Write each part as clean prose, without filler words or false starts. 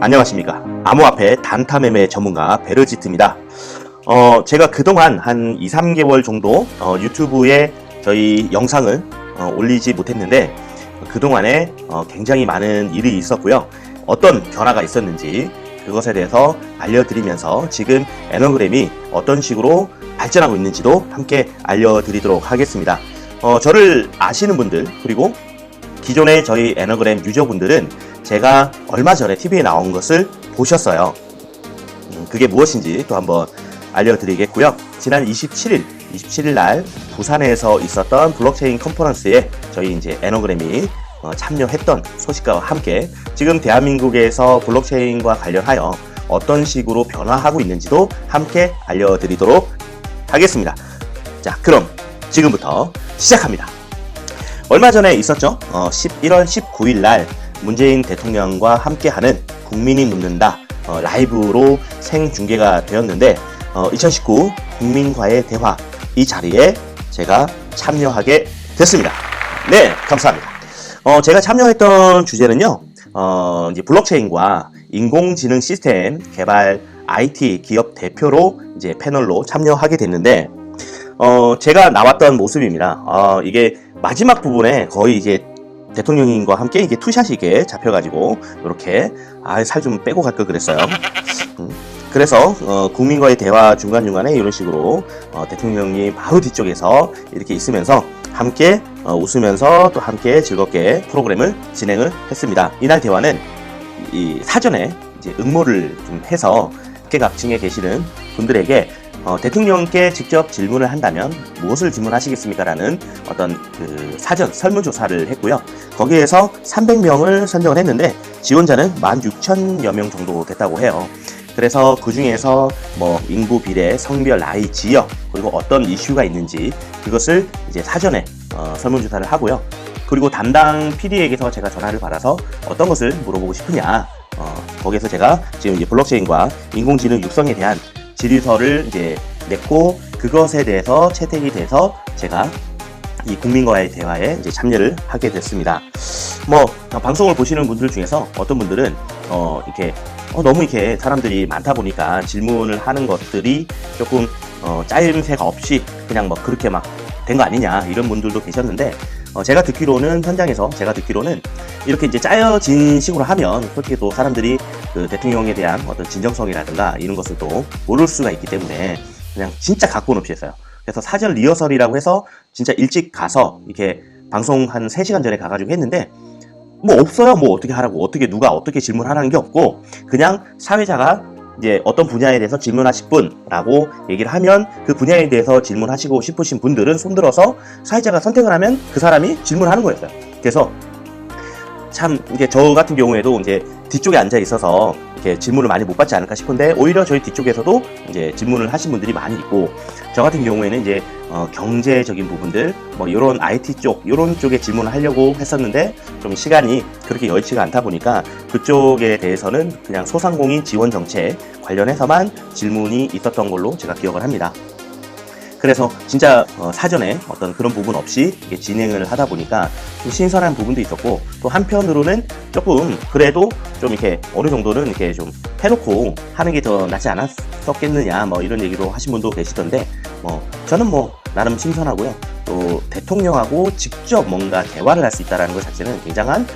안녕하십니까. 암호화폐 단타 매매 전문가 베르지트입니다. 제가 그동안 한 2, 3개월 정도 유튜브에 저희 영상을 올리지 못했는데 그동안에 굉장히 많은 일이 있었고요. 어떤 변화가 있었는지 그것에 대해서 알려드리면서 지금 에너그램이 어떤 식으로 발전하고 있는지도 함께 알려드리도록 하겠습니다. 저를 아시는 분들 그리고 기존의 저희 에너그램 유저분들은 제가 얼마 전에 TV에 나온 것을 보셨어요. 그게 무엇인지 또 한번 알려드리겠고요. 지난 27일 날 부산에서 있었던 블록체인 컨퍼런스에 저희 이제 에너그램이 참여했던 소식과 함께 지금 대한민국에서 블록체인과 관련하여 어떤 식으로 변화하고 있는지도 함께 알려드리도록 하겠습니다. 자, 그럼 지금부터 시작합니다. 얼마 전에 있었죠? 11월 19일 날 문재인 대통령과 함께하는 국민이 묻는다 라이브로 생중계가 되었는데 2019 국민과의 대화 이 자리에 제가 참여하게 됐습니다. 네, 감사합니다. 제가 참여했던 주제는요, 이제 블록체인과 인공지능 시스템 개발 IT 기업 대표로 이제 패널로 참여하게 됐는데, 제가 나왔던 모습입니다. 이게 마지막 부분에 거의 이제 대통령님과 함께 이게 투샷이 이게 잡혀가지고 이렇게 살 좀 빼고 갈 걸 그랬어요. 그래서 국민과의 대화 중간중간에 이런 식으로 대통령님 바로 뒤쪽에서 이렇게 있으면서 함께 웃으면서 또 함께 즐겁게 프로그램을 진행을 했습니다. 이날 대화는 이 사전에 이제 응모를 좀 해서 각계각층에 계시는 분들에게 대통령께 직접 질문을 한다면 무엇을 질문하시겠습니까? 라는 어떤 그 사전 설문조사를 했고요. 거기에서 300명을 선정을 했는데 지원자는 16,000여 명 정도 됐다고 해요. 그래서 그 중에서 뭐 인구 비례, 성별, 나이, 지역 그리고 어떤 이슈가 있는지 그것을 이제 사전에 설문조사를 하고요. 그리고 담당 PD에게서 제가 전화를 받아서 어떤 것을 물어보고 싶으냐 거기에서 제가 지금 이제 블록체인과 인공지능 육성에 대한 질의서를 이제 냈고 그것에 대해서 채택이 돼서 제가 이 국민과의 대화에 이제 참여를 하게 됐습니다. 뭐 방송을 보시는 분들 중에서 어떤 분들은 이렇게 너무 이렇게 사람들이 많다 보니까 질문을 하는 것들이 조금 짜임새가 없이 그냥 뭐 그렇게 막 된 거 아니냐 이런 분들도 계셨는데 제가 듣기로는 현장에서 이렇게 이제 짜여진 식으로 하면 솔직히 또 사람들이 그 대통령에 대한 어떤 진정성이라든가 이런 것을 또 모를 수가 있기 때문에 그냥 진짜 각본 없이 했어요. 그래서 사전 리허설이라고 해서 진짜 일찍 가서 이렇게 방송 한 3시간 전에 가가지고 했는데 뭐 없어요. 뭐 어떻게 하라고 누가 어떻게 질문하라는 게 없고 그냥 사회자가 이제 어떤 분야에 대해서 질문하실 분라고 얘기를 하면 그 분야에 대해서 질문하시고 싶으신 분들은 손들어서 사회자가 선택을 하면 그 사람이 질문하는 거였어요. 그래서 참 이게 저 같은 경우에도 이제 뒤쪽에 앉아 있어서 이렇게 질문을 많이 못 받지 않을까 싶은데 오히려 저희 뒤쪽에서도 이제 질문을 하신 분들이 많이 있고 저 같은 경우에는 이제 경제적인 부분들 뭐 이런 IT 쪽 이런 쪽에 질문을 하려고 했었는데 좀 시간이 그렇게 여의치가 않다 보니까 그쪽에 대해서는 그냥 소상공인 지원 정책 관련해서만 질문이 있었던 걸로 제가 기억을 합니다. 그래서 진짜 사전에 어떤 그런 부분 없이 이렇게 진행을 하다 보니까 좀 신선한 부분도 있었고 또 한편으로는 조금 그래도 좀 이렇게 어느 정도는 이렇게 좀 해놓고 하는 게 더 낫지 않았었겠느냐 뭐 이런 얘기도 하신 분도 계시던데 저는 뭐 나름 신선하고요. 또 대통령하고 직접 뭔가 대화를 할 수 있다는 것 자체는 굉장한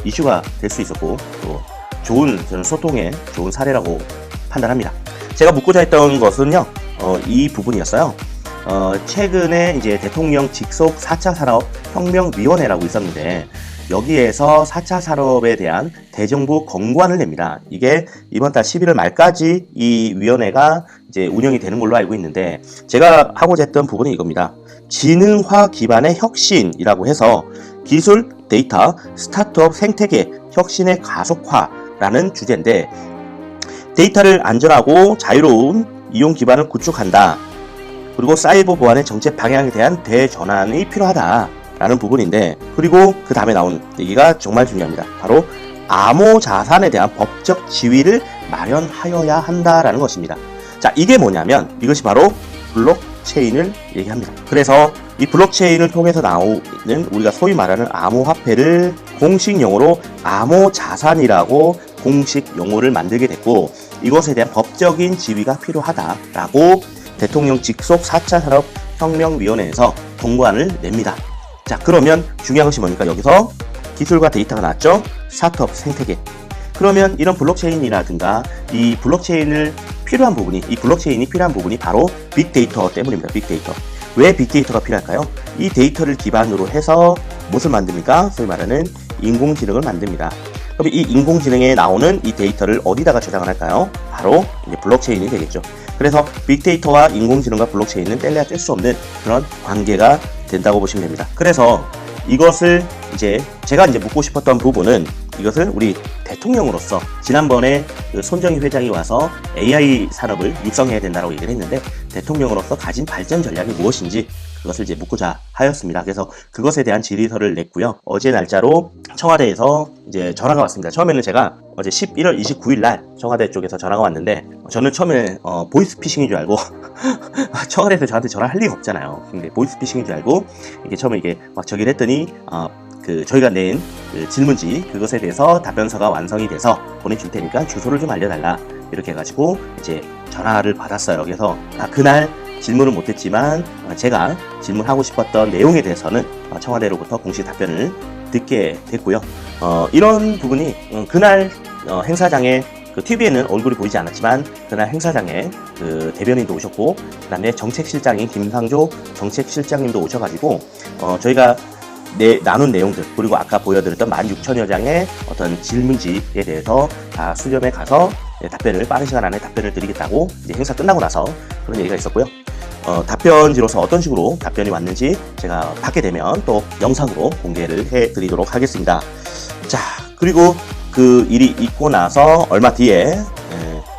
이슈가 될 수 있었고 또 좋은 저는 소통의 좋은 사례라고 판단합니다. 제가 묻고자 했던 것은요 이 부분이었어요. 최근에 이제 대통령 직속 4차 산업혁명위원회라고 있었는데 여기에서 4차 산업에 대한 대정부 권고안을 냅니다. 이게 이번 달 11월 말까지 이 위원회가 이제 운영이 되는 걸로 알고 있는데 제가 하고자 했던 부분은 이겁니다. 지능화 기반의 혁신이라고 해서 기술, 데이터, 스타트업 생태계 혁신의 가속화라는 주제인데 데이터를 안전하고 자유로운 이용 기반을 구축한다. 그리고 사이버 보안의 정책 방향에 대한 대전환이 필요하다라는 부분인데 그리고 그 다음에 나온 얘기가 정말 중요합니다. 바로 암호 자산에 대한 법적 지위를 마련하여야 한다라는 것입니다. 자, 이게 뭐냐면 이것이 바로 블록체인을 얘기합니다. 그래서 이 블록체인을 통해서 나오는 우리가 소위 말하는 암호화폐를 공식 용어로 암호자산이라고 공식 용어를 만들게 됐고, 이것에 대한 법적인 지위가 필요하다라고 대통령 직속 4차 산업혁명위원회에서 공고안을 냅니다. 자, 그러면 중요한 것이 뭡니까? 여기서 기술과 데이터가 나왔죠? 스타트업 생태계. 그러면 이런 블록체인이라든가 이 블록체인이 필요한 부분이 바로 빅데이터 때문입니다. 빅데이터. 왜 빅데이터가 필요할까요? 이 데이터를 기반으로 해서 무엇을 만듭니까? 소위 말하는 인공지능을 만듭니다. 그럼 이 인공지능에 나오는 이 데이터를 어디다가 저장을 할까요? 바로 이제 블록체인이 되겠죠. 그래서 빅데이터와 인공지능과 블록체인은 뗄래야 뗄 수 없는 그런 관계가 된다고 보시면 됩니다. 그래서 이것을 제가 묻고 싶었던 부분은 이것을 우리 대통령으로서 지난번에 그 손정희 회장이 와서 AI 산업을 육성해야 된다고 얘기를 했는데, 대통령으로서 가진 발전 전략이 무엇인지 그것을 묻고자 하였습니다. 그래서 그것에 대한 질의서를 냈고요. 어제 날짜로 청와대에서 전화가 왔습니다. 처음에는 제가 어제 11월 29일 날 청와대 쪽에서 전화가 왔는데, 저는 처음에 보이스피싱인 줄 알고 청와대에서 저한테 전화할 리가 없잖아요. 근데 보이스피싱인 줄 알고 처음에 막 저기를 했더니 저희가 낸 그 질문지 그것에 대해서 답변서가 완성이 돼서 보내줄 테니까 주소를 좀 알려달라, 이렇게 해가지고 전화를 받았어요. 그래서 그날 질문을 못했지만 제가 질문하고 싶었던 내용에 대해서는 청와대로부터 공식 답변을 듣게 됐고요. 이런 부분이 그날 행사장에 TV에는 얼굴이 보이지 않았지만 그날 행사장에 그 대변인도 오셨고, 그 다음에 정책실장인 김상조 정책실장님도 오셔가지고 저희가 나눈 내용들, 그리고 아까 보여드렸던 16,000여 장의 어떤 질문지에 대해서 다 수렴해 가서 답변을 빠른 시간 안에 답변을 드리겠다고 행사 끝나고 나서 그런 얘기가 있었고요. 답변지로서 어떤 식으로 답변이 왔는지 제가 받게 되면 또 영상으로 공개를 해 드리도록 하겠습니다. 자, 그리고 그 일이 있고 나서 얼마 뒤에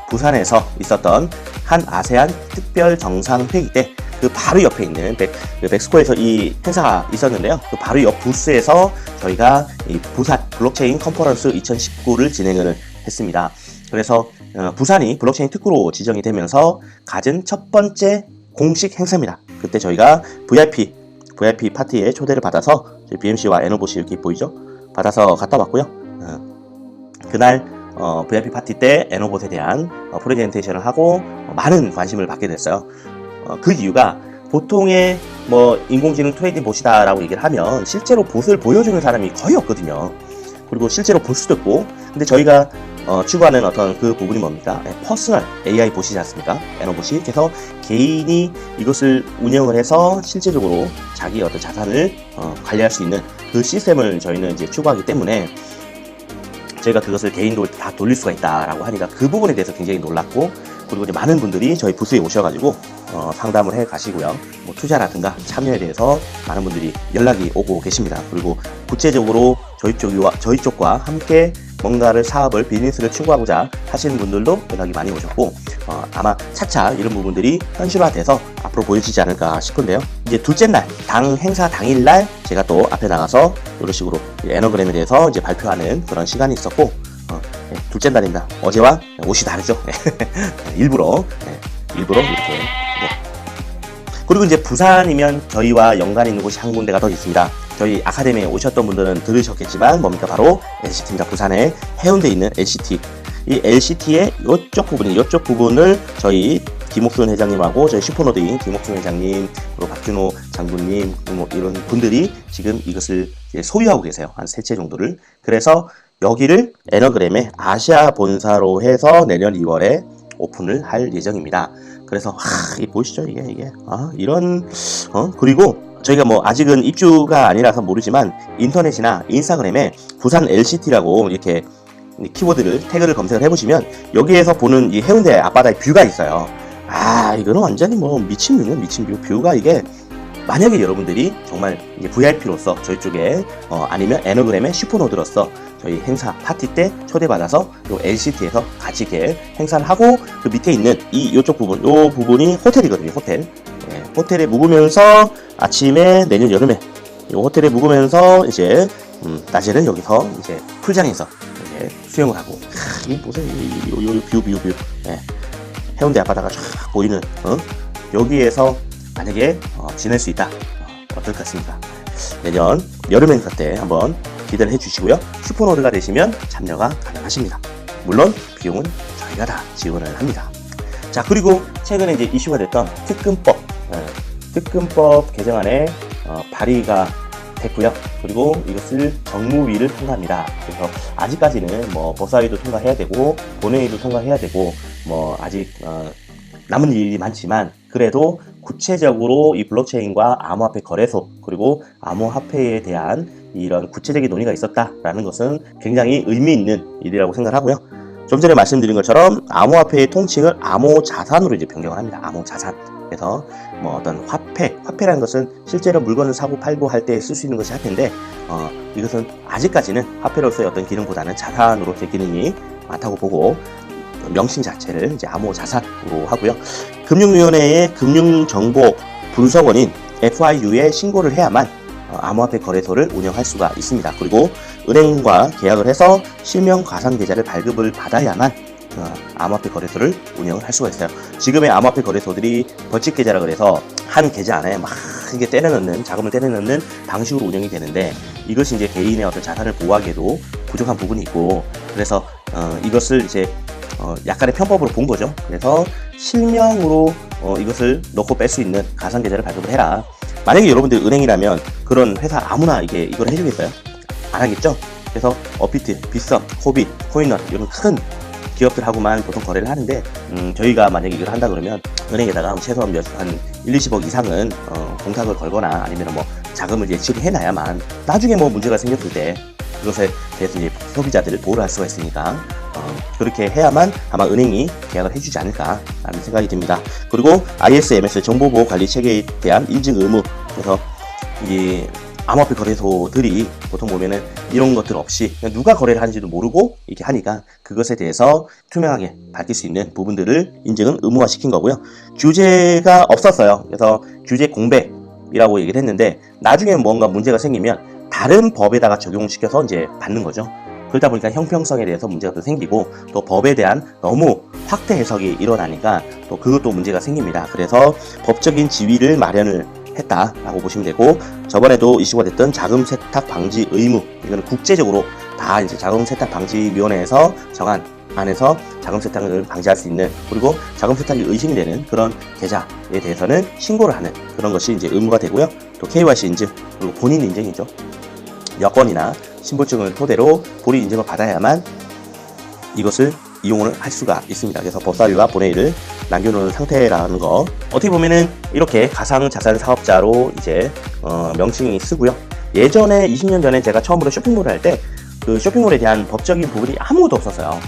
부산에서 있었던 한 아세안 특별 정상회의 때 그 바로 옆에 있는 백스코에서 이 행사가 있었는데요. 그 바로 옆 부스에서 저희가 이 부산 블록체인 컨퍼런스 2019를 진행을 했습니다. 그래서 부산이 블록체인 특구로 지정이 되면서 가진 첫 번째 공식 행사입니다. 그때 저희가 VIP 파티에 초대를 받아서 저희 BMC와 에너보시 이렇게 보이죠? 받아서 갔다 왔고요. 그날 VIP 파티 때 에너봇에 대한 프레젠테이션을 하고 많은 관심을 받게 됐어요. 그 이유가 보통의 인공지능 트레이딩 봇이다라고 얘기를 하면 실제로 봇을 보여주는 사람이 거의 없거든요. 그리고 실제로 볼 수도 있고, 근데 저희가 추구하는 어떤 그 부분이 뭡니까? 퍼스널 AI 봇이지 않습니까? 에너봇이. 그래서 개인이 이것을 운영을 해서 실질적으로 자기 어떤 자산을 관리할 수 있는 그 시스템을 저희는 추구하기 때문에 저희가 그것을 개인도 다 돌릴 수가 있다라고 하니까 그 부분에 대해서 굉장히 놀랐고, 그리고 많은 분들이 저희 부스에 오셔가지고 상담을 해 가시고요. 투자라든가 참여에 대해서 많은 분들이 연락이 오고 계십니다. 그리고 구체적으로 저희 쪽과 함께 뭔가를 사업을 비즈니스를 추구하고자 하시는 분들도 연락이 많이 오셨고, 아마 차차 이런 부분들이 현실화돼서 앞으로 보여지지 않을까 싶은데요. 둘째 날 행사 당일날 제가 또 앞에 나가서 이런 식으로 에너그램에 대해서 발표하는 그런 시간이 있었고, 둘째 날입니다. 어제와 옷이 다르죠. 일부러 이렇게. 그리고 부산이면 저희와 연관이 있는 곳이 한 군데가 더 있습니다. 저희 아카데미에 오셨던 분들은 들으셨겠지만 뭡니까? 바로 LCT입니다. 부산에 해운대에 있는 LCT. 이 LCT의 이쪽 부분을 저희 김옥순 회장님하고 저희 슈퍼노드인 김옥순 회장님, 그리고 박준호 장군님, 이런 분들이 지금 이것을 소유하고 계세요. 한 3채 정도를. 그래서 여기를 에너그램의 아시아 본사로 해서 내년 2월에 오픈을 할 예정입니다. 그래서 이게 보이시죠? 이게 그리고 저희가 아직은 입주가 아니라서 모르지만 인터넷이나 인스타그램에 부산 LCT라고 이렇게 키워드를 태그를 검색을 해보시면 여기에서 보는 이 해운대 앞바다의 뷰가 있어요. 이거는 완전히 미친 뷰. 뷰가 이게 만약에 여러분들이 정말 VIP로서 저희 쪽에 아니면 에너그램의 슈퍼노드로서 저희 행사 파티 때 초대받아서 요 LCT에서 같이 이렇게 행사를 하고, 그 밑에 있는 요쪽 부분, 요 부분이 호텔이거든요. 호텔에 묵으면서 아침에 내년 여름에 요 호텔에 묵으면서 낮에는 여기서 풀장에서 수영을 하고, 이 보세요. 요 뷰. 해운대 앞바다가 쫙 보이는 여기에서 만약에 지낼 수 있다, 어떨 것 같습니다. 내년 여름 행사 때 한번 기대를 해주시고요. 슈퍼노드가 되시면 참여가 가능하십니다. 물론 비용은 저희가 다 지원을 합니다. 자, 그리고 최근에 이제 이슈가 됐던 특근법 개정안에 발의가 됐고요. 그리고 이것을 정무위를 통과합니다. 그래서 아직까지는 뭐 법사위도 통과해야 되고 본회의도 통과해야 되고 뭐 아직 남은 일이 많지만 그래도 구체적으로 이 블록체인과 암호화폐 거래소 그리고 암호화폐에 대한 이런 구체적인 논의가 있었다라는 것은 굉장히 의미 있는 일이라고 생각하고요. 좀 전에 말씀드린 것처럼 암호화폐의 통칭을 암호자산으로 이제 변경을 합니다. 암호자산. 그래서 뭐 어떤 화폐라는 것은 실제로 물건을 사고 팔고 할 때 쓸 수 있는 것이 화폐인데 이것은 아직까지는 화폐로서의 어떤 기능보다는 자산으로서의 기능이 많다고 보고 명칭 자체를 이제 암호자산으로 하고요. 금융위원회의 금융정보분석원인 FIU에 신고를 해야만 암호화폐 거래소를 운영할 수가 있습니다. 그리고 은행과 계약을 해서 실명 가상계좌를 발급을 받아야만 암호화폐 거래소를 운영을 할 수가 있어요. 지금의 암호화폐 거래소들이 벌칙 계좌라 그래서 한 계좌 안에 막 이게 자금을 때려 넣는 방식으로 운영이 되는데 이것이 이제 개인의 어떤 자산을 보호하기에도 부족한 부분이 있고 그래서 이것을 이제 약간의 편법으로 본 거죠. 그래서 실명으로 이것을 넣고 뺄 수 있는 가상 계좌를 발급을 해라. 만약에 여러분들 은행이라면 그런 회사 아무나 이걸 해주겠어요? 안 하겠죠? 그래서 어피트, 빗썸, 코빗, 코인넛 이런 큰 기업들하고만 보통 거래를 하는데 저희가 만약에 이걸 한다 그러면 은행에다가 최소한 한 1, 20억 이상은 공탁을 걸거나 아니면 뭐 자금을 예치를 해놔야만 나중에 뭐 문제가 생겼을 때 그것에 대해서 이제 소비자들을 보호를 할 수가 있으니까 그렇게 해야만 아마 은행이 계약을 해주지 않을까라는 생각이 듭니다. 그리고 ISMS 정보보호관리 체계에 대한 인증 의무. 그래서 이 암호화폐 거래소들이 보통 보면은 이런 것들 없이 그냥 누가 거래를 하는지도 모르고 이렇게 하니까 그것에 대해서 투명하게 밝힐 수 있는 부분들을 인증은 의무화시킨 거고요. 규제가 없었어요. 그래서 규제 공백이라고 얘기를 했는데 나중에 뭔가 문제가 생기면 다른 법에다가 적용시켜서 이제 받는 거죠. 그러다 보니까 형평성에 대해서 문제가 또 생기고 또 법에 대한 너무 확대 해석이 일어나니까 또 그것도 문제가 생깁니다. 그래서 법적인 지위를 마련을 했다라고 보시면 되고 저번에도 이슈가 됐던 자금 세탁 방지 의무 이거는 국제적으로 다 이제 자금 세탁 방지 위원회에서 정한 안에서 자금 세탁을 방지할 수 있는 그리고 자금 세탁이 의심이 되는 그런 계좌에 대해서는 신고를 하는 그런 것이 이제 의무가 되고요. 또 KYC 인증 그리고 본인 인증이죠. 여권이나 신분증을 토대로 본인 인증을 받아야만 이것을 이용을 할 수가 있습니다. 그래서 법사위와 본회의를 남겨놓은 상태라는 거 어떻게 보면은 이렇게 가상자산 사업자로 이제 명칭이 쓰고요. 예전에 20년 전에 제가 처음으로 쇼핑몰을 할 때 그 쇼핑몰에 대한 법적인 부분이 아무것도 없었어요.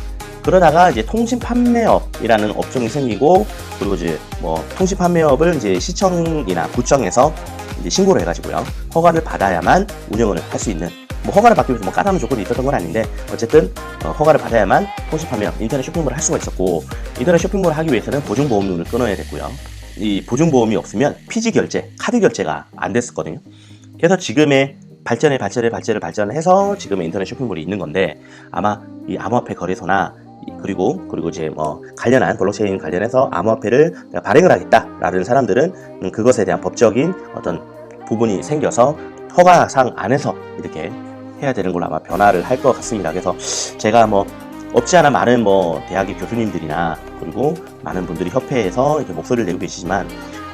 그러다가 이제 통신판매업이라는 업종이 생기고 그리고 이제 뭐 통신판매업을 이제 시청이나 구청에서 이제 신고를 해가지고요. 허가를 받아야만 운영을 할 수 있는 뭐 허가를 받기 위해서 뭐 까다로운 조건이 있었던 건 아닌데 어쨌든 허가를 받아야만 통신판매업 인터넷 쇼핑몰을 할 수가 있었고 인터넷 쇼핑몰을 하기 위해서는 보증보험료를 끊어야 됐고요. 이 보증보험이 없으면 피지 결제, 카드 결제가 안 됐었거든요. 그래서 지금의 발전을 해서 지금의 인터넷 쇼핑몰이 있는 건데 아마 이 암호화폐 거래소나 그리고 이제 뭐 관련한 블록체인 관련해서 암호화폐를 발행을 하겠다라는 사람들은 그것에 대한 법적인 어떤 부분이 생겨서 허가상 안에서 이렇게 해야 되는 걸로 아마 변화를 할 것 같습니다. 그래서 제가 뭐 없지 않아 많은 뭐 대학의 교수님들이나 그리고 많은 분들이 협회에서 이렇게 목소리를 내고 계시지만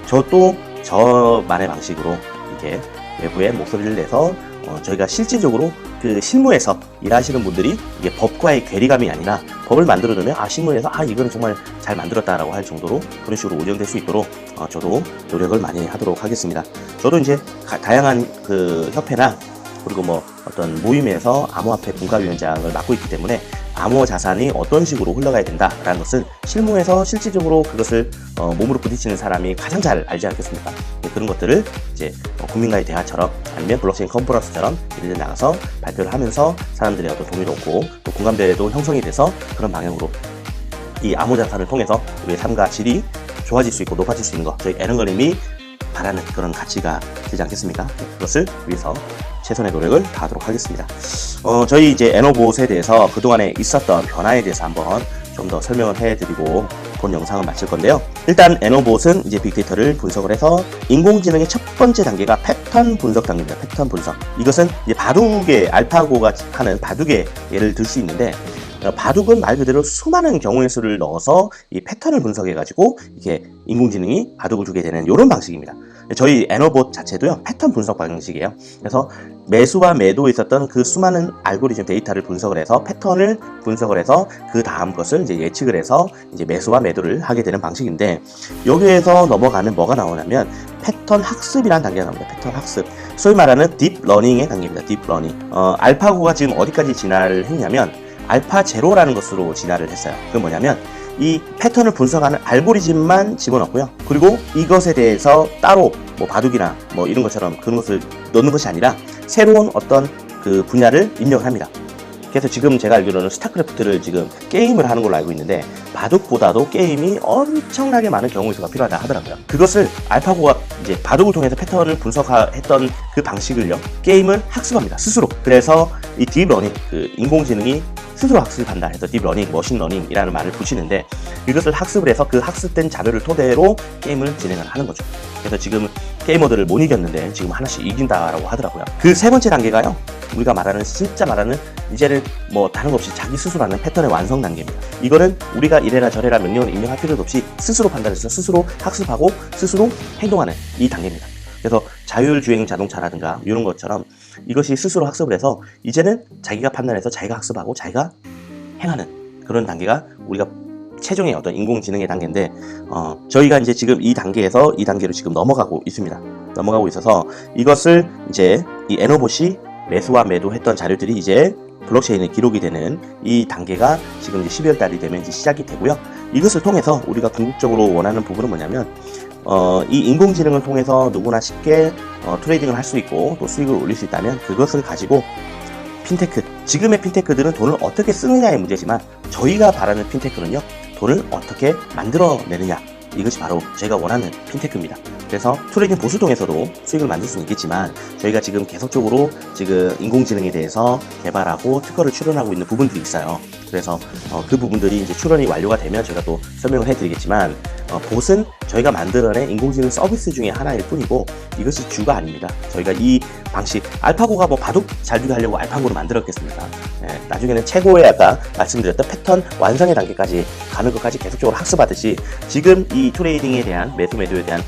저도 저만의 방식으로 이렇게 외부에 목소리를 내서 저희가 실질적으로 그 실무에서 일하시는 분들이 이게 법과의 괴리감이 아니라 법을 만들어두면 실무에서 이거는 정말 잘 만들었다라고 할 정도로 그런 식으로 운영될 수 있도록 저도 노력을 많이 하도록 하겠습니다. 저도 이제 다양한 그 협회나 그리고 뭐 어떤 모임에서 암호화폐 분과위원장을 맡고 있기 때문에 암호 자산이 어떤 식으로 흘러가야 된다라는 것을 실무에서 실질적으로 그것을 몸으로 부딪히는 사람이 가장 잘 알지 않겠습니까? 그런 것들을 이제 국민과의 대화처럼 아니면 블록체인 컨퍼런스처럼 이런 데 나가서 발표를 하면서 사람들의 어떤 동의도 얻고 또 공감대도 형성이 돼서 그런 방향으로 이 암호 자산을 통해서 우리의 삶과 질이 좋아질 수 있고 높아질 수 있는 것 저희 에너걸님이 바라는 그런 가치가 되지 않겠습니까? 그것을 위해서 최선의 노력을 다하도록 하겠습니다. 저희 이제 에너봇에 대해서 그동안에 있었던 변화에 대해서 한번 좀 더 설명을 해드리고 본 영상을 마칠 건데요. 일단 에너봇은 이제 빅데이터를 분석을 해서 인공지능의 첫 번째 단계가 패턴 분석 단계입니다. 패턴 분석. 이것은 이제 바둑의 알파고가 하는 바둑의 예를 들 수 있는데 바둑은 말 그대로 수많은 경우의 수를 넣어서 이 패턴을 분석해가지고 이렇게 인공지능이 바둑을 두게 되는 이런 방식입니다. 저희 애너봇 자체도요, 패턴 분석 방식이에요. 그래서 매수와 매도에 있었던 그 수많은 알고리즘 데이터를 분석을 해서 패턴을 분석을 해서 그 다음 것을 이제 예측을 해서 이제 매수와 매도를 하게 되는 방식인데, 여기에서 넘어가면 뭐가 나오냐면 패턴 학습이라는 단계가 나옵니다. 패턴 학습. 소위 말하는 딥러닝의 단계입니다. 딥러닝. 알파고가 지금 어디까지 진화를 했냐면 알파 제로라는 것으로 진화를 했어요. 그건 뭐냐면 이 패턴을 분석하는 알고리즘만 집어넣고요. 그리고 이것에 대해서 따로 뭐 바둑이나 뭐 이런 것처럼 그런 것을 넣는 것이 아니라 새로운 어떤 그 분야를 입력을 합니다. 그래서 지금 제가 알기로는 스타크래프트를 지금 게임을 하는 걸로 알고 있는데 바둑보다도 게임이 엄청나게 많은 경우의 수가 필요하다 하더라고요. 그것을 알파고가 이제 바둑을 통해서 패턴을 분석했던 그 방식을요, 게임을 학습합니다. 스스로. 그래서 이 딥러닝, 그 인공지능이 스스로 학습한다 해서 딥러닝, 머신러닝이라는 말을 붙이는데, 이것을 학습을 해서 그 학습된 자료를 토대로 게임을 진행을 하는 거죠. 그래서 지금 게이머들을 못 이겼는데 지금 하나씩 이긴다라고 하더라고요. 그 세 번째 단계가요, 우리가 말하는 진짜 말하는 이제는 뭐 다른 것 없이 자기 스스로 하는 패턴의 완성 단계입니다. 이거는 우리가 이래라 저래라 명령을 입력할 필요도 없이 스스로 판단해서 스스로 학습하고 스스로 행동하는 이 단계입니다. 그래서 자율주행 자동차라든가 이런 것처럼 이것이 스스로 학습을 해서 이제는 자기가 판단해서 자기가 학습하고 자기가 행하는 그런 단계가 우리가 최종의 어떤 인공지능의 단계인데, 저희가 이제 지금 이 단계에서 이 단계로 지금 넘어가고 있습니다. 넘어가고 있어서 이것을 이제 이 애너봇이 매수와 매도했던 자료들이 이제 블록체인에 기록이 되는 이 단계가 지금 이제 12월 달이 되면 이제 시작이 되고요. 이것을 통해서 우리가 궁극적으로 원하는 부분은 뭐냐면, 이 인공지능을 통해서 누구나 쉽게 트레이딩을 할 수 있고 또 수익을 올릴 수 있다면 그것을 가지고 핀테크, 지금의 핀테크들은 돈을 어떻게 쓰느냐의 문제지만 저희가 바라는 핀테크는요, 돈을 어떻게 만들어내느냐, 이것이 바로 저희가 원하는 핀테크입니다. 그래서 트레이딩 보수 통해서도 수익을 만들 수는 있겠지만 저희가 지금 계속적으로 지금 인공지능에 대해서 개발하고 특허를 출원하고 있는 부분들이 있어요. 그래서 그 부분들이 이제 출원이 완료가 되면 저희가 또 설명을 해드리겠지만, 봇은 저희가 만들어낸 인공지능 서비스 중에 하나일 뿐이고 이것이 주가 아닙니다. 저희가 이 방식, 알파고가 뭐 바둑 잘 두게 하려고 알파고를 만들었겠습니까? 나중에는 최고의 아까 말씀드렸던 패턴 완성의 단계까지 가는 것까지 계속적으로 학습하듯이 지금 이 트레이딩에 대한 매수 매도에 대한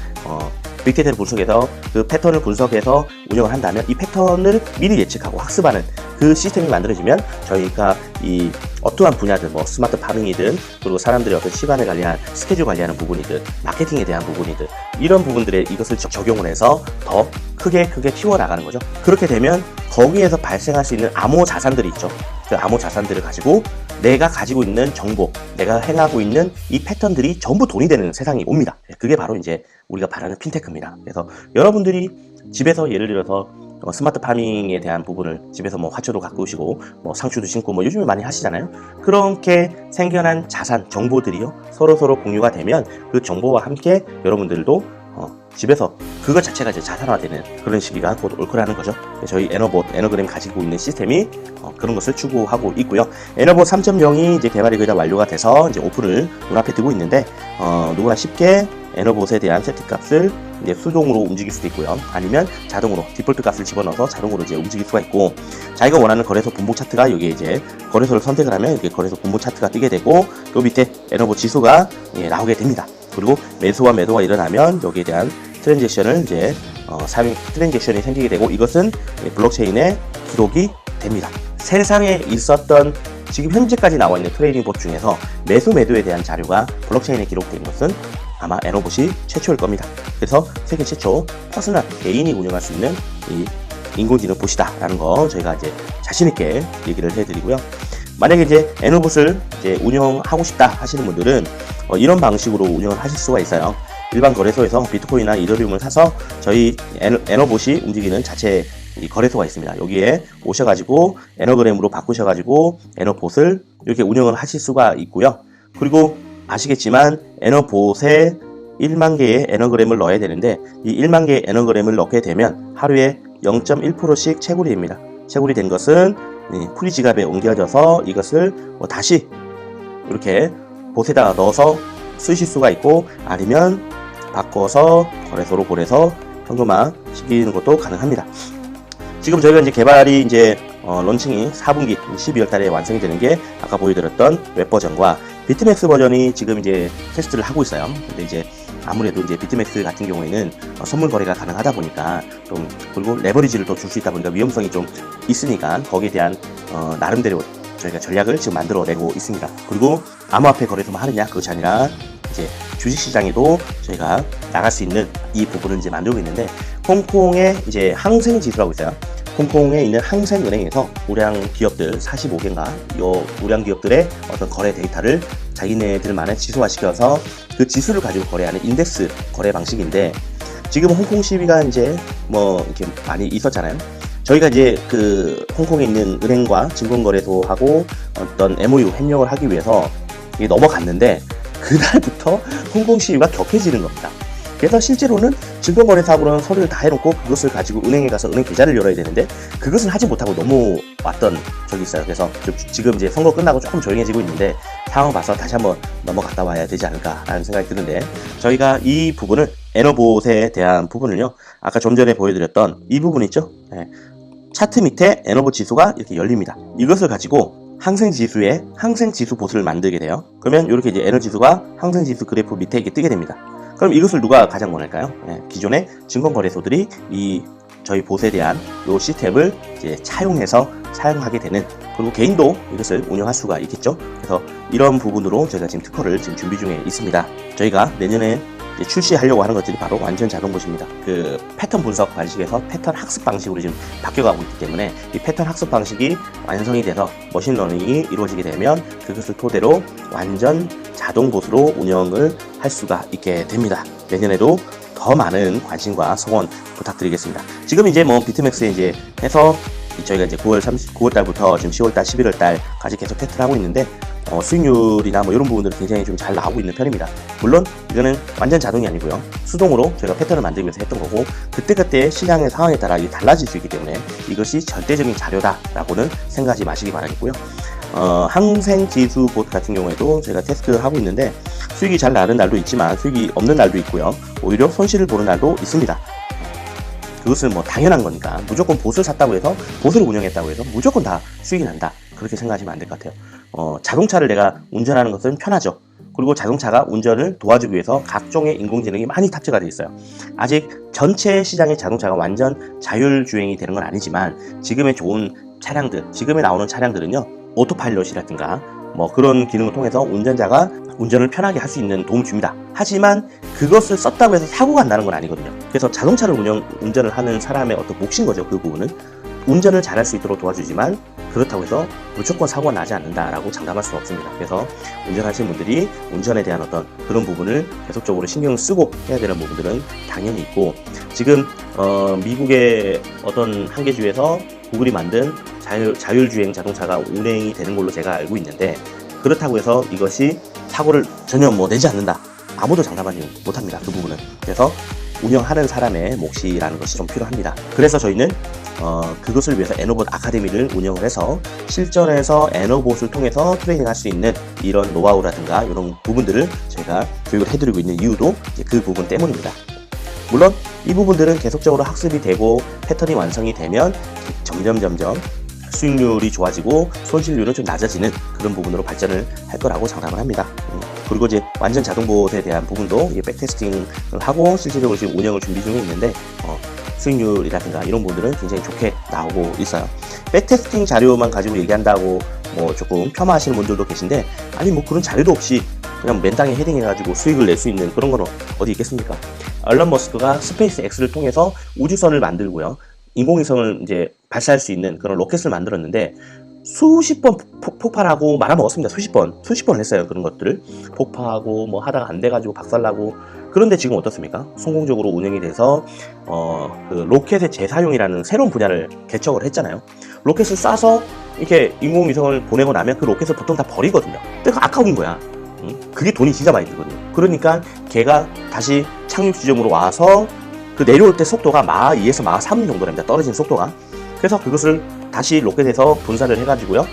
빅데이터를 분석해서 그 패턴을 분석해서 운영을 한다면 이 패턴을 미리 예측하고 학습하는 그 시스템이 만들어지면 저희가 이 어떠한 분야든 뭐 스마트 파밍이든 그리고 사람들의 어떤 시간을 관리한 스케줄 관리하는 부분이든 마케팅에 대한 부분이든 이런 부분들에 이것을 적용을 해서 더 크게 키워나가는 거죠. 그렇게 되면 거기에서 발생할 수 있는 암호 자산들이 있죠. 그 암호 자산들을 가지고 내가 가지고 있는 정보, 내가 행하고 있는 이 패턴들이 전부 돈이 되는 세상이 옵니다. 그게 바로 이제 우리가 바라는 핀테크입니다. 그래서 여러분들이 집에서 예를 들어서 스마트 파밍에 대한 부분을 집에서 뭐 화초도 가꾸시고 뭐 상추도 심고 뭐 요즘에 많이 하시잖아요. 그렇게 생겨난 자산, 정보들이요, 서로 공유가 되면 그 정보와 함께 여러분들도 집에서 그것 자체가 이제 자산화되는 그런 시기가 곧 올 거라는 거죠. 저희 애너봇, 애너그램 가지고 있는 시스템이 그런 것을 추구하고 있고요. 애너봇 3.0이 이제 개발이 거의 다 완료가 돼서 이제 오픈을 눈앞에 두고 있는데, 누구나 쉽게 애너봇에 대한 세팅값을 이제 수동으로 움직일 수도 있고요. 아니면 자동으로 디폴트 값을 집어넣어서 자동으로 이제 움직일 수가 있고, 자기가 원하는 거래소 분봉 차트가 여기에 이제 거래소를 선택을 하면 이렇게 거래소 분봉 차트가 뜨게 되고, 요 밑에 애너봇 지수가 나오게 됩니다. 그리고 매수와 매도가 일어나면 여기에 대한 트랜잭션을 이제 사용 트랜잭션이 생기게 되고 이것은 블록체인에 기록이 됩니다. 세상에 있었던 지금 현재까지 나와 있는 트레이딩 봇 중에서 매수 매도에 대한 자료가 블록체인에 기록된 것은 아마 애너봇이 최초일 겁니다. 그래서 세계 최초 퍼스널 개인이 운영할 수 있는 이 인공지능 봇이다라는 거 저희가 이제 자신 있게 얘기를 해드리고요. 만약에 이제 애너봇을 이제 운영하고 싶다 하시는 분들은 이런 방식으로 운영을 하실 수가 있어요. 일반 거래소에서 비트코인이나 이더리움을 사서 저희 애너봇이 움직이는 자체 거래소가 있습니다. 여기에 오셔가지고 애너그램으로 바꾸셔가지고 애너봇을 이렇게 운영을 하실 수가 있고요. 그리고 아시겠지만 애너봇에 1만 개의 애너그램을 넣어야 되는데 이 1만 개의 애너그램을 넣게 되면 하루에 0.1%씩 채굴이 됩니다. 채굴이 된 것은 프리 지갑에 옮겨져서 이것을 다시 이렇게 봇에다가 넣어서 쓰실 수가 있고, 아니면 바꿔서 거래소로 보내서 현금화 시키는 것도 가능합니다. 지금 저희가 이제 개발이 이제 런칭이 4분기 12월 달에 완성이 되는 게 아까 보여드렸던 웹 버전과 비트맥스 버전이 지금 이제 테스트를 하고 있어요. 근데 이제 아무래도 이제 비트맥스 같은 경우에는 선물 거래가 가능하다 보니까 좀, 그리고 레버리지를 또 줄 수 있다 보니까 위험성이 좀 있으니까 거기에 대한 나름대로 저희가 전략을 지금 만들어내고 있습니다. 그리고 암호화폐 거래소만 하느냐, 그것이 아니라 이제 주식시장에도 저희가 나갈 수 있는 이 부분을 이제 만들고 있는데, 홍콩의 이제 항생지수라고 있어요. 홍콩에 있는 항생은행에서 우량 기업들 45개인가 이 우량 기업들의 어떤 거래 데이터를 자기네들만의 지수화시켜서 그 지수를 가지고 거래하는 인덱스 거래 방식인데, 지금 홍콩 시위가 이제 뭐 이렇게 많이 있었잖아요. 저희가 이제 그 홍콩에 있는 은행과 증권거래소하고 어떤 MOU 협력을 하기 위해서 이게 넘어갔는데, 그날부터 홍콩 시위가 격해지는 겁니다. 그래서 실제로는 증권거래사하고는 서류를 다 해놓고 그것을 가지고 은행에 가서 은행 계좌를 열어야 되는데 그것을 하지 못하고 넘어왔던 적이 있어요. 그래서 지금 이제 선거 끝나고 조금 조용해지고 있는데 상황을 봐서 다시 한번 넘어갔다 와야 되지 않을까라는 생각이 드는데, 저희가 이 부분을 애너봇에 대한 부분을요, 아까 좀 전에 보여드렸던 이 부분 있죠? 네. 차트 밑에 애너봇 지수가 이렇게 열립니다. 이것을 가지고 항생지수에 항생지수 봇을 만들게 돼요. 그러면 이렇게 이제 에너지수가 항생지수 그래프 밑에 이렇게 뜨게 됩니다. 그럼 이것을 누가 가장 원할까요? 네, 기존의 증권거래소들이 이 저희 봇에 대한 이 시스템을 이제 차용해서 사용하게 되는, 그리고 개인도 이것을 운영할 수가 있겠죠. 그래서 이런 부분으로 저희가 지금 특허를 지금 준비 중에 있습니다. 저희가 내년에 이제 출시하려고 하는 것들이 바로 완전 자동봇입니다. 그 패턴 분석 방식에서 패턴 학습 방식으로 지금 바뀌어가고 있기 때문에 이 패턴 학습 방식이 완성이 돼서 머신러닝이 이루어지게 되면 그것을 토대로 완전 자동봇으로 운영을 할 수가 있게 됩니다. 내년에도 더 많은 관심과 성원 부탁드리겠습니다. 지금 이제 뭐 비트맥스에 이제 해서 저희가 이제 9월 달부터 지금 10월 달, 11월 달까지 계속 테스트를 하고 있는데 수익률이나 뭐 이런 부분들은 굉장히 좀 잘 나오고 있는 편입니다. 물론 이거는 완전 자동이 아니고요, 수동으로 저희가 패턴을 만들기 위해서 했던 거고, 그때그때 시장의 상황에 따라 이게 달라질 수 있기 때문에 이것이 절대적인 자료다라고는 생각하지 마시기 바라겠고요. 항생지수 봇 같은 경우에도 저희가 테스트를 하고 있는데 수익이 잘 나는 날도 있지만 수익이 없는 날도 있고요, 오히려 손실을 보는 날도 있습니다. 그것은 뭐 당연한 거니까 무조건 봇을 샀다고 해서, 봇을 운영했다고 해서 무조건 다 수익이 난다, 그렇게 생각하시면 안 될 것 같아요. 자동차를 내가 운전하는 것은 편하죠. 그리고 자동차가 운전을 도와주기 위해서 각종의 인공지능이 많이 탑재가 되어 있어요. 아직 전체 시장의 자동차가 완전 자율주행이 되는 건 아니지만 지금의 좋은 차량들, 지금에 나오는 차량들은요, 오토파일럿이라든가 뭐 그런 기능을 통해서 운전자가 운전을 편하게 할 수 있는 도움을 줍니다. 하지만 그것을 썼다고 해서 사고가 안 나는 건 아니거든요. 그래서 자동차를 운전을 하는 사람의 어떤 몫인 거죠. 그 부분은 운전을 잘할 수 있도록 도와주지만 그렇다고 해서 무조건 사고가 나지 않는다라고 장담할 수는 없습니다. 그래서 운전하시는 분들이 운전에 대한 어떤 그런 부분을 계속적으로 신경을 쓰고 해야 되는 부분들은 당연히 있고, 지금 미국의 어떤 한 개 주에서 구글이 만든 자율주행 자동차가 운행이 되는 걸로 제가 알고 있는데, 그렇다고 해서 이것이 사고를 전혀 뭐 내지 않는다, 아무도 장담하지 못합니다. 그 부분은. 그래서 운영하는 사람의 몫이라는 것이 좀 필요합니다. 그래서 저희는 그것을 위해서 애너봇 아카데미를 운영을 해서 실전에서 애너봇을 통해서 트레이닝 할 수 있는 이런 노하우라든가 이런 부분들을 저희가 교육을 해드리고 있는 이유도 이제 그 부분 때문입니다. 물론 이 부분들은 계속적으로 학습이 되고 패턴이 완성이 되면 점점 수익률이 좋아지고 손실률은 좀 낮아지는 그런 부분으로 발전을 할 거라고 장담을 합니다. 그리고 이제 완전 자동봇에 대한 부분도 이게 백테스팅을 하고 실질적으로 지금 운영을 준비 중에 있는데 수익률이라든가 이런 부분들은 굉장히 좋게 나오고 있어요. 백테스팅 자료만 가지고 얘기한다고 뭐 조금 폄하하시는 분들도 계신데, 아니 뭐 그런 자료도 없이 그냥 맨땅에 헤딩해가지고 수익을 낼 수 있는 그런 건 어디 있겠습니까? 일론 머스크가 스페이스 X를 통해서 우주선을 만들고요, 인공위성을 이제 발사할 수 있는 그런 로켓을 만들었는데 수십 번 폭발하고 말아먹었습니다. 수십 번을 했어요. 그런 것들을 폭파하고 뭐 하다가 안 돼가지고 박살나고. 그런데 지금 어떻습니까? 성공적으로 운영이 돼서 그 로켓의 재사용이라는 새로운 분야를 개척을 했잖아요. 로켓을 쏴서 이렇게 인공위성을 보내고 나면 그 로켓을 보통 다 버리거든요. 그러니까 아까운 거야. 그게 돈이 진짜 많이 들거든요. 그러니까 걔가 다시 착륙 지점으로 와서 그 내려올 때 속도가 마하 2에서 마하 3 정도랍니다. 떨어지는 속도가. 그래서 그것을 다시 로켓에서 분사를 해가지고요,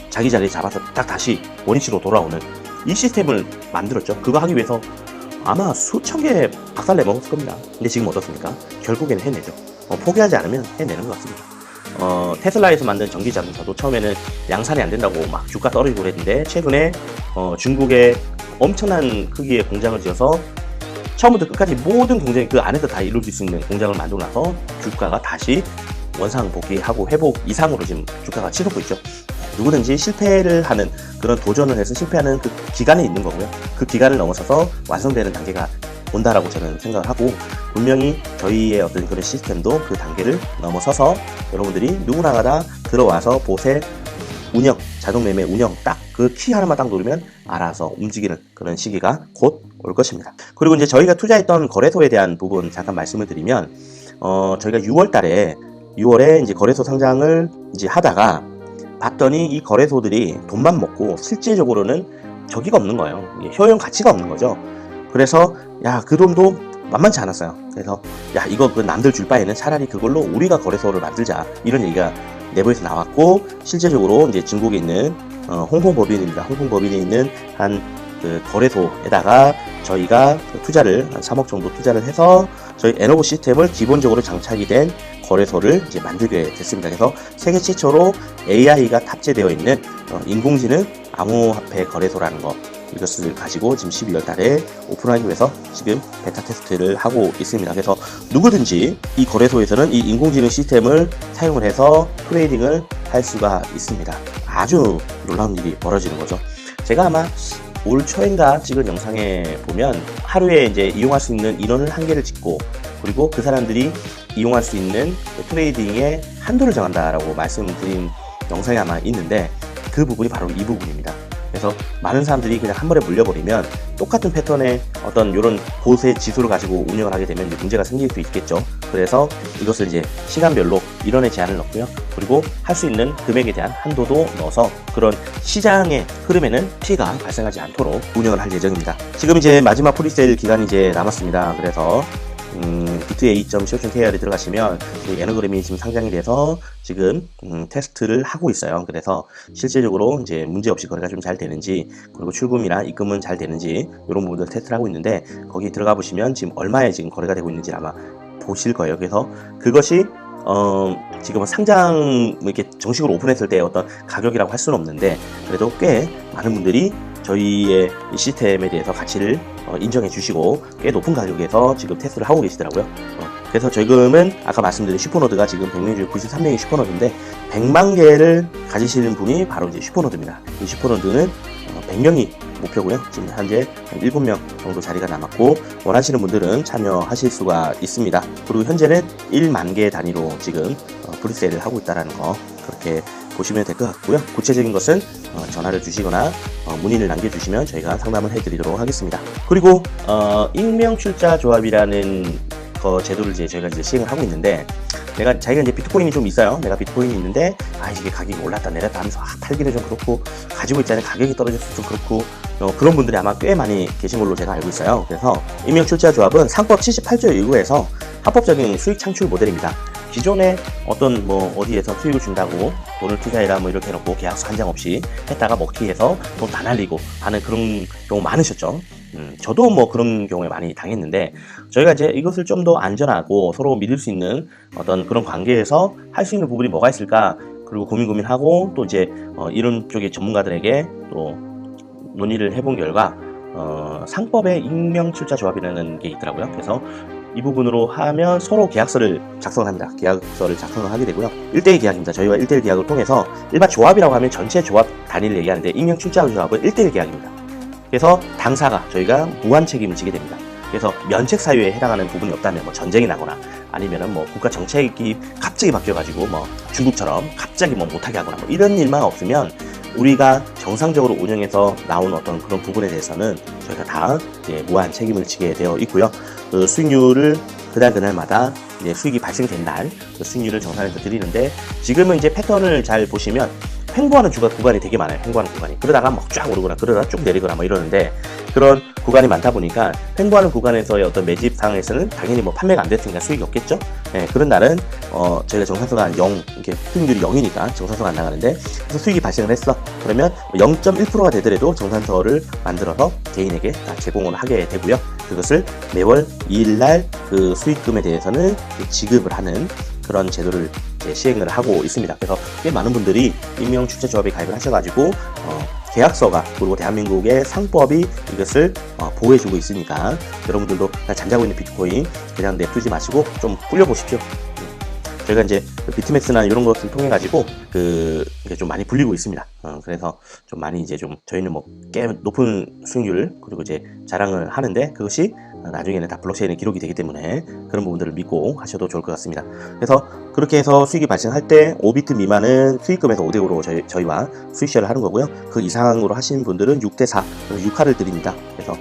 자기 자리에 잡아서 딱 다시 원위치로 돌아오는 이 시스템을 만들었죠. 그거 하기 위해서 아마 수천 개 박살 내먹었을 겁니다. 근데 지금 어떻습니까? 결국에는 해내죠. 포기하지 않으면 해내는 것 같습니다. 테슬라에서 만든 전기 자동차도 처음에는 양산이 안 된다고 막 주가 떨어지고 그랬는데 최근에 중국에 엄청난 크기의 공장을 지어서 처음부터 끝까지 모든 공장이 그 안에서 다 이룰 수 있는 공장을 만들고 나서 주가가 다시 원상 복귀하고 회복 이상으로 지금 주가가 치솟고 있죠. 누구든지 실패를 하는 그런 도전을 해서 실패하는 그 기간이 있는 거고요. 그 기간을 넘어서서 완성되는 단계가 온다라고 저는 생각을 하고, 분명히 저희의 어떤 그런 시스템도 그 단계를 넘어서서 여러분들이 누구나가 다 들어와서 보세 운영, 자동 매매 운영 딱 그 키 하나만 딱 누르면 알아서 움직이는 그런 시기가 곧 올 것입니다. 그리고 이제 저희가 투자했던 거래소에 대한 부분 잠깐 말씀을 드리면, 저희가 6월에 이제 거래소 상장을 이제 하다가 봤더니 이 거래소들이 돈만 먹고 실질적으로는 저기가 없는 거예요. 효용 가치가 없는 거죠. 그래서 야, 그 돈도 만만치 않았어요. 그래서 야, 이거 그 남들 줄 바에는 차라리 그걸로 우리가 거래소를 만들자, 이런 얘기가 내부에서 나왔고, 실제적으로 이제 중국에 있는 홍콩 법인입니다. 홍콩 법인에 있는 한 그 거래소에다가 저희가 투자를 한 3억 정도 투자를 해서 저희 에너고 시스템을 기본적으로 장착이 된 거래소를 이제 만들게 됐습니다. 그래서 세계 최초로 AI가 탑재되어 있는 인공지능 암호화폐 거래소라는 거, 이것을 가지고 지금 12월 달에 오픈하기 위해서 지금 베타 테스트를 하고 있습니다. 그래서 누구든지 이 거래소에서는 이 인공지능 시스템을 사용을 해서 트레이딩을 할 수가 있습니다. 아주 놀라운 일이 벌어지는 거죠. 제가 아마 올 초인가 찍은 영상에 보면 하루에 이제 이용할 수 있는 인원을 한계를 짓고, 그리고 그 사람들이 이용할 수 있는 트레이딩의 한도를 정한다라고 말씀드린 영상이 아마 있는데, 그 부분이 바로 이 부분입니다. 그래서 많은 사람들이 그냥 한 번에 물려버리면 똑같은 패턴의 어떤 이런 보세 지수를 가지고 운영을 하게 되면 이제 문제가 생길 수 있겠죠. 그래서 이것을 이제 시간별로 인원의 제한을 넣고요. 그리고 할 수 있는 금액에 대한 한도도 넣어서 그런 시장의 흐름에는 피해가 발생하지 않도록 운영을 할 예정입니다. 지금 이제 마지막 프리세일 기간이 이제 남았습니다. 그래서 bitua.co.kr에 들어가시면 에너그램이 지금 상장이 돼서 지금 테스트를 하고 있어요. 그래서 실제적으로 이제 문제없이 거래가 좀 잘 되는지, 그리고 출금이나 입금은 잘 되는지 이런 부분들 테스트를 하고 있는데, 거기 들어가 보시면 지금 얼마에 지금 거래가 되고 있는지 아마 보실 거예요. 그래서 그것이 지금 상장 이렇게 정식으로 오픈했을 때 어떤 가격이라고 할 수는 없는데, 그래도 꽤 많은 분들이 저희의 이 시스템에 대해서 가치를 인정해 주시고 꽤 높은 가격에서 지금 테스트를 하고 계시더라고요. 그래서 지금은 아까 말씀드린 슈퍼노드가 지금 100명 중에 93명이 슈퍼노드인데, 100만 개를 가지시는 분이 바로 이제 슈퍼노드입니다. 이 슈퍼노드는 100명이 목표고요. 지금 현재 한 7명 정도 자리가 남았고, 원하시는 분들은 참여하실 수가 있습니다. 그리고 현재는 1만 개 단위로 지금 프리세일을 하고 있다는 거, 그렇게 보시면 될 것 같고요. 구체적인 것은 전화를 주시거나 문의를 남겨주시면 저희가 상담을 해드리도록 하겠습니다. 그리고 익명 출자 조합이라는 제도를 이제 저희가 이제 시행을 하고 있는데, 자기가 이제 비트코인이 좀 있어요. 내가 비트코인이 있는데 이게 가격이 올랐다 내렸다 하면서 팔기는 좀 그렇고, 가지고 있자니 가격이 떨어져서 좀 그렇고, 그런 분들이 아마 꽤 많이 계신 걸로 제가 알고 있어요. 그래서 익명 출자 조합은 상법 78조 1구에서 합법적인 수익 창출 모델입니다. 기존에 어떤 어디에서 수익을 준다고 돈을 투자해라 이렇게 해놓고 계약서 한 장 없이 했다가 먹튀해서 돈 다 날리고 하는 그런 경우 많으셨죠. 저도 그런 경우에 많이 당했는데, 저희가 이제 이것을 좀 더 안전하고 서로 믿을 수 있는 어떤 그런 관계에서 할 수 있는 부분이 뭐가 있을까, 그리고 고민하고 또 이제 이런 쪽의 전문가들에게 또 논의를 해본 결과 상법의 익명 출자 조합이라는 게 있더라고요. 그래서 이 부분으로 하면 서로 계약서를 작성합니다. 계약서를 작성을 하게 되고요. 1대1 계약입니다. 저희와 1대1 계약을 통해서, 일반 조합이라고 하면 전체 조합 단위를 얘기하는데, 익명 출자 조합은 1대1 계약입니다. 그래서 당사가 저희가 무한 책임을 지게 됩니다. 그래서 면책 사유에 해당하는 부분이 없다면 전쟁이 나거나 아니면은 국가 정책이 갑자기 바뀌어가지고 중국처럼 갑자기 못하게 하거나 이런 일만 없으면, 우리가 정상적으로 운영해서 나온 어떤 그런 부분에 대해서는 저희가 다 이제 무한 책임을 지게 되어 있고요. 그 수익률을 그날마다 이제 수익이 발생된 날 그 수익률을 정산해서 드리는데, 지금은 이제 패턴을 잘 보시면 횡보하는 구간이 되게 많아요. 횡보하는 구간이. 그러다가 쫙 오르거나 그러다가 쭉 내리거나 이러는데, 그런 구간이 많다 보니까 횡보하는 구간에서의 어떤 매집 상황에서는 당연히 판매가 안 됐으니까 수익이 없겠죠. 네, 그런 날은 저희가 정산서가 0, 이렇게 수익률이 0이니까 정산서가 안 나가는데, 그래서 수익이 발생을 했어. 그러면 0.1%가 되더라도 정산서를 만들어서 개인에게 다 제공을 하게 되고요. 그것을 매월 2일날 그 수익금에 대해서는 지급을 하는 그런 제도를 이제 시행을 하고 있습니다. 그래서 꽤 많은 분들이 임명 출자조합에 가입을 하셔가지고 계약서가 그리고 대한민국의 상법이 이것을 보호해주고 있으니까 여러분들도 그냥 잠자고 있는 비트코인 그냥 냅두지 마시고 좀 불려보십시오. 저희가 이제 비트맥스나 이런 것을 통해 가지고 이게 좀 많이 불리고 있습니다. 그래서 좀 많이 이제 좀 저희는 뭐 꽤 높은 수익률 그리고 이제 자랑을 하는데 그것이 나중에는 다 블록체인에 기록이 되기 때문에 그런 부분들을 믿고 하셔도 좋을 것 같습니다. 그래서 그렇게 해서 수익이 발생할 때 5비트 미만은 수익금에서 5대5로 저희와 수익 쉐어를 하는 거고요. 그 이상으로 하시는 분들은 6대4, 6화를 드립니다. 그래서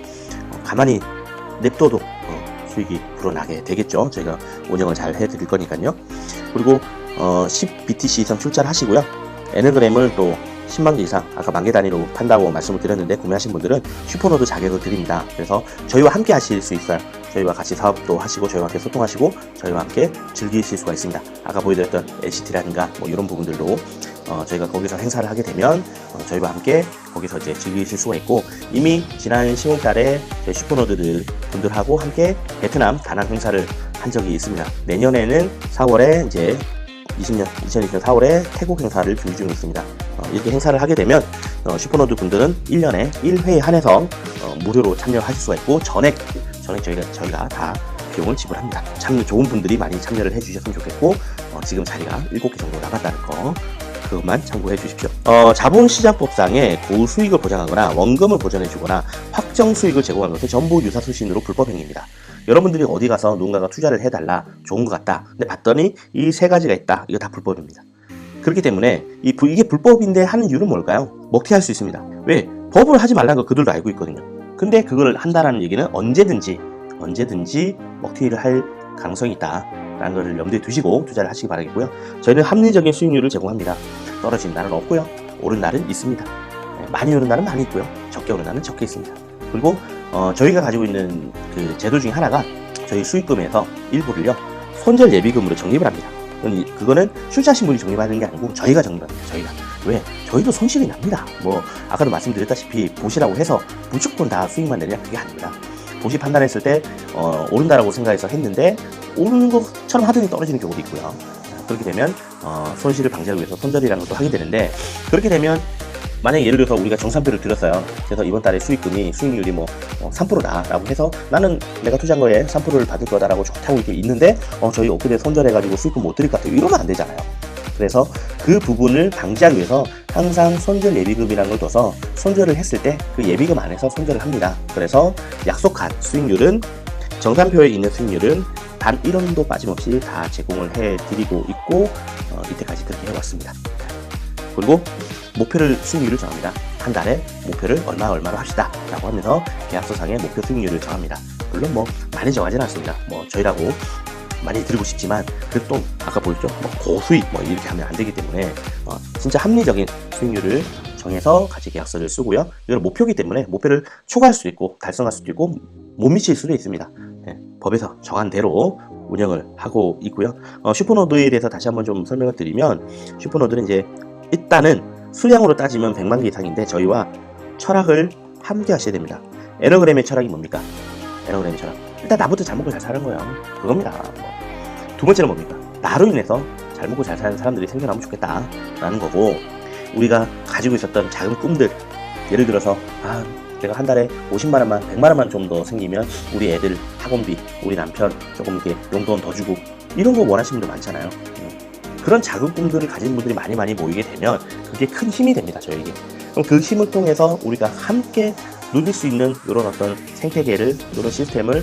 가만히 냅둬도 수익이 불어나게 되겠죠. 저희가 운영을 잘 해드릴 거니까요. 그리고 10BTC 이상 출자를 하시고요. 에너그램을 또 10만 개 이상, 아까 만개 단위로 판다고 말씀을 드렸는데 구매하신 분들은 슈퍼노드 자격을 드립니다. 그래서 저희와 함께 하실 수 있어요. 저희와 같이 사업도 하시고 저희와 함께 소통하시고 저희와 함께 즐기실 수가 있습니다. 아까 보여드렸던 LCT라든가 뭐 이런 부분들도 저희가 거기서 행사를 하게 되면 저희와 함께 거기서 이제 즐기실 수가 있고, 이미 지난 10월 달에 저희 슈퍼노드들 분들하고 함께 베트남 다낭 행사를 한 적이 있습니다. 내년에는 4월에 이제 2020년 4월에 태국 행사를 준비 중에 있습니다. 이렇게 행사를 하게 되면 슈퍼노드 분들은 1년에 1회에 한해서 무료로 참여하실 수가 있고 전액 저희가 다 비용을 지불합니다. 참 좋은 분들이 많이 참여를 해주셨으면 좋겠고 지금 자리가 7개 정도 남았다는 거 그것만 참고해 주십시오. 자본시장법상의 고수익을 보장하거나 원금을 보전해주거나 확정 수익을 제공하는 것은 전부 유사수신으로 불법행위입니다. 여러분들이 어디 가서 누군가가 투자를 해달라, 좋은 것 같다, 근데 봤더니 이 세 가지가 있다, 이거 다 불법입니다. 그렇기 때문에 이게 불법인데 하는 이유는 뭘까요? 먹튀할 수 있습니다. 왜? 법을 하지 말라는 거 그들도 알고 있거든요. 근데 그걸 한다라는 얘기는 언제든지 먹튀를 할 가능성이 있다라는 것을 염두에 두시고 투자를 하시기 바라겠고요. 저희는 합리적인 수익률을 제공합니다. 떨어진 날은 없고요, 오른 날은 있습니다. 많이 오른 날은 많이 있고요, 적게 오른 날은 적게 있습니다. 그리고 저희가 가지고 있는 그 제도 중에 하나가 저희 수익금에서 일부를요 손절 예비금으로 적립을 합니다. 그거는 출자하신 분이 적립하는 게 아니고 저희가 적립합니다. 저희가. 왜? 저희도 손실이 납니다. 뭐 아까도 말씀드렸다시피 보시라고 해서 무조건 다 수익만 내냐, 그게 아닙니다. 보시 판단했을 때 오른다라고 생각해서 했는데 오르는 것처럼 하더니 떨어지는 경우도 있고요. 그렇게 되면 손실을 방지하기 위해서 손절이라는 것도 하게 되는데, 그렇게 되면 만약에 예를 들어서 우리가 정산표를 드렸어요. 그래서 이번 달에 수익률이 3%다 라고 해서 나는 내가 투자한 거에 3%를 받을 거다라고 좋다고 이렇게 있는데 저희 엊그제 손절해가지고 수익금 못 드릴 것 같아요, 이러면 안 되잖아요. 그래서 그 부분을 방지하기 위해서 항상 손절 예비금이라는 걸 둬서 손절을 했을 때 그 예비금 안에서 손절을 합니다. 그래서 약속한 수익률은, 정산표에 있는 수익률은 단 1원도 빠짐없이 다 제공을 해드리고 있고 이때까지 그렇게 해왔습니다. 그리고 목표를 수익률을 정합니다. 한 달에 목표를 얼마로 합시다 라고 하면서 계약서상의 목표 수익률을 정합니다. 물론 많이 정하지는 않습니다. 저희라고 많이 드리고 싶지만 그래도 또 아까 보였죠, 고수익 이렇게 하면 안 되기 때문에 진짜 합리적인 수익률을 정해서 가치 계약서를 쓰고요. 이건 목표이기 때문에 목표를 초과할 수도 있고 달성할 수도 있고 못 미칠 수도 있습니다. 법에서 정한 대로 운영을 하고 있고요. 슈퍼노드에 대해서 다시 한번 좀 설명을 드리면, 슈퍼노드는 이제 일단은 수량으로 따지면 100만 개 이상인데 저희와 철학을 함께 하셔야 됩니다. 에너그램의 철학이 뭡니까? 에너그램의 철학, 일단 나부터 잘 먹고 잘 사는 거예요. 그겁니다. 두 번째는 뭡니까? 나로 인해서 잘 먹고 잘 사는 사람들이 생겨나면 좋겠다 라는 거고, 우리가 가지고 있었던 작은 꿈들, 예를 들어서 내가 한 달에 50만원만 100만원만 좀 더 생기면 우리 애들 학원비, 우리 남편 조금 이렇게 용돈 더 주고, 이런 거 원하시는 분들 많잖아요. 그런 작은 꿈들을 가진 분들이 많이 모이게 되면 그게 큰 힘이 됩니다, 저에게. 그럼 그 힘을 통해서 우리가 함께 누릴 수 있는 이런 어떤 생태계를, 이런 시스템을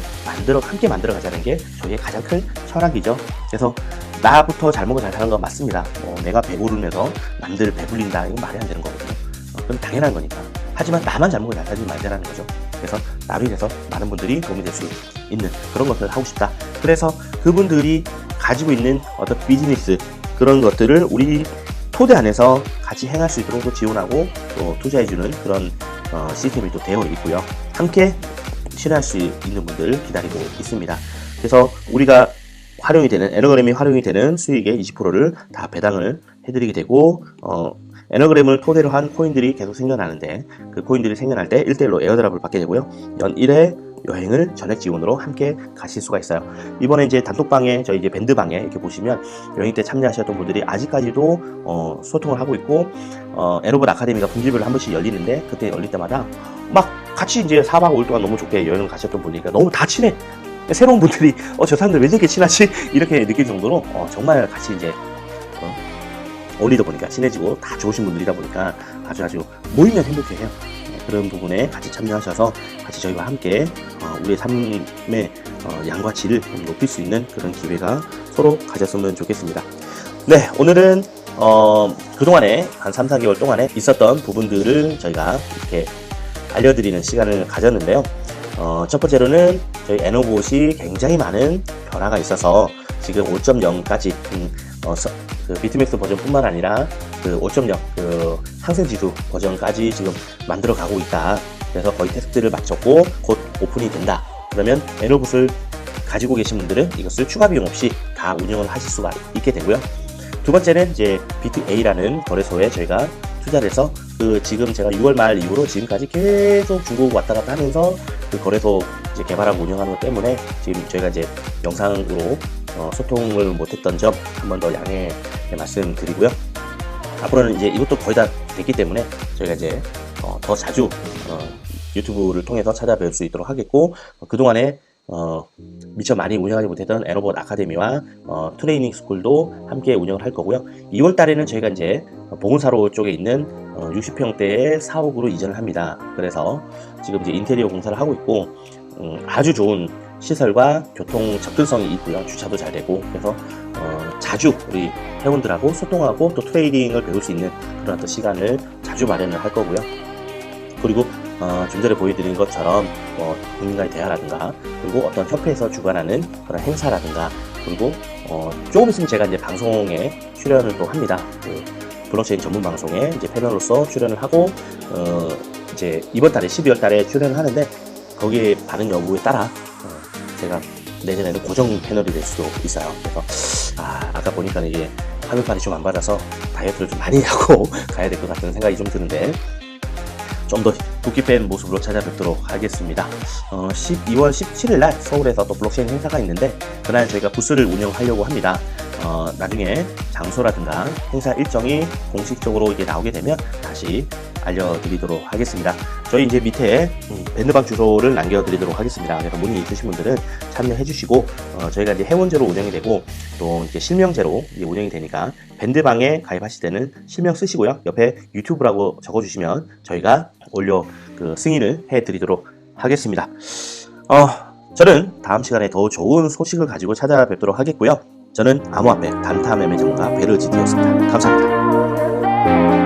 함께 만들어 가자는 게 저희의 가장 큰 철학이죠. 그래서 나부터 잘 먹고 잘 사는 건 맞습니다. 내가 배부르면서 남들을 배불린다, 이건 말이 안 되는 거거든요. 그건 당연한 거니까. 하지만 나만 잘 먹고 잘 살지 말자라는 거죠. 그래서 나로 인해서 많은 분들이 도움이 될 수 있는 그런 것들을 하고 싶다. 그래서 그분들이 가지고 있는 어떤 비즈니스, 그런 것들을 우리 토대 안에서 같이 행할 수 있도록 또 지원하고 또 투자해주는 그런 시스템이 또 되어 있고요. 함께 실현할 수 있는 분들 기다리고 있습니다. 그래서 우리가 에너그램이 활용이 되는 수익의 20%를 다 배당을 해드리게 되고, 에너그램을 토대로 한 코인들이 계속 생겨나는데 그 코인들이 생겨날 때 1대1로 에어드랍을 받게 되고요. 연 1회 여행을 전액 지원으로 함께 가실 수가 있어요. 이번에 이제 단톡방에 저희 이제 밴드방에 이렇게 보시면 여행 때 참여하셨던 분들이 아직까지도 소통을 하고 있고 에너블 아카데미가 분기별로 한 번씩 열리는데 그때 열릴 때마다 막 같이 이제 4박 5일 동안 너무 좋게 여행을 가셨던 분이니까 너무 다 친해. 새로운 분들이 저 사람들 왜 저렇게 친하지? 이렇게 느낄 정도로 정말 같이 이제 어울리다 보니까 친해지고 다 좋으신 분들이다 보니까 아주 모이면 행복해요. 그런 부분에 같이 참여하셔서 같이 저희와 함께 우리의 삶의 양과 질을 높일 수 있는 그런 기회가 서로 가졌으면 좋겠습니다. 네, 오늘은 그동안에 한 3, 4개월 동안에 있었던 부분들을 저희가 이렇게 알려드리는 시간을 가졌는데요. 첫 번째로는 저희 에너봇이 굉장히 많은 변화가 있어서 지금 5.0까지 그 비트맥스 버전뿐만 아니라 그 5.0 그 항생지수 버전까지 지금 만들어 가고 있다. 그래서 거의 테스트를 마쳤고 곧 오픈이 된다. 그러면 에너봇을 가지고 계신 분들은 이것을 추가 비용 없이 다 운영을 하실 수가 있게 되고요. 두 번째는 이제 비트A라는 거래소에 저희가 투자를 해서 지금 제가 6월 말 이후로 지금까지 계속 중국 왔다 갔다 하면서 그 거래소 이제 개발하고 운영하는 것 때문에 지금 저희가 이제 영상으로 소통을 못했던 점 한 번 더 양해 말씀드리고요. 앞으로는 이제 이것도 거의 다 됐기 때문에 저희가 이제 더 자주 유튜브를 통해서 찾아뵐 수 있도록 하겠고 그동안에 미처 많이 운영하지 못했던 에너봇 아카데미와 트레이닝 스쿨도 함께 운영을 할 거고요. 2월 달에는 저희가 이제 봉은사로 쪽에 있는 60평대의 사옥으로 이전을 합니다. 그래서 지금 이제 인테리어 공사를 하고 있고 아주 좋은 시설과 교통 접근성이 있고요. 주차도 잘 되고 그래서 자주 우리 회원들하고 소통하고 또 트레이딩을 배울 수 있는 그런 어떤 시간을 자주 마련을 할 거고요. 그리고 좀 전에 보여드린 것처럼 국민과의 대화라든가 그리고 어떤 협회에서 주관하는 그런 행사라든가 그리고 조금 있으면 제가 이제 방송에 출연을 또 합니다. 그 블록체인 전문 방송에 이제 패널로서 출연을 하고 이제 이번 달에 12월 달에 출연을 하는데 거기에 반응 여부에 따라 제가 내년에는 고정 패널이 될 수도 있어요. 그래서 아까 보니까 이게 화면판이 좀 안 받아서 다이어트를 좀 많이 하고 가야 될 것 같은 생각이 좀 드는데 좀 더 붓기 뺀 모습으로 찾아뵙도록 하겠습니다. 12월 17일 날 서울에서 또 블록체인 행사가 있는데 그날 저희가 부스를 운영하려고 합니다. 나중에 장소라든가 행사 일정이 공식적으로 이게 나오게 되면 다시 알려드리도록 하겠습니다. 저희 이제 밑에 밴드방 주소를 남겨드리도록 하겠습니다. 그래서 문의 있으신 분들은 참여해 주시고 저희가 이제 회원제로 운영이 되고 또 이제 실명제로 이제 운영이 되니까 밴드방에 가입하실 때는 실명 쓰시고요. 옆에 유튜브라고 적어주시면 저희가 올려 승인을 해드리도록 하겠습니다. 저는 다음 시간에 더 좋은 소식을 가지고 찾아뵙도록 하겠고요. 저는 암호화폐 단타 매매 전문가 베르지트였습니다. 감사합니다.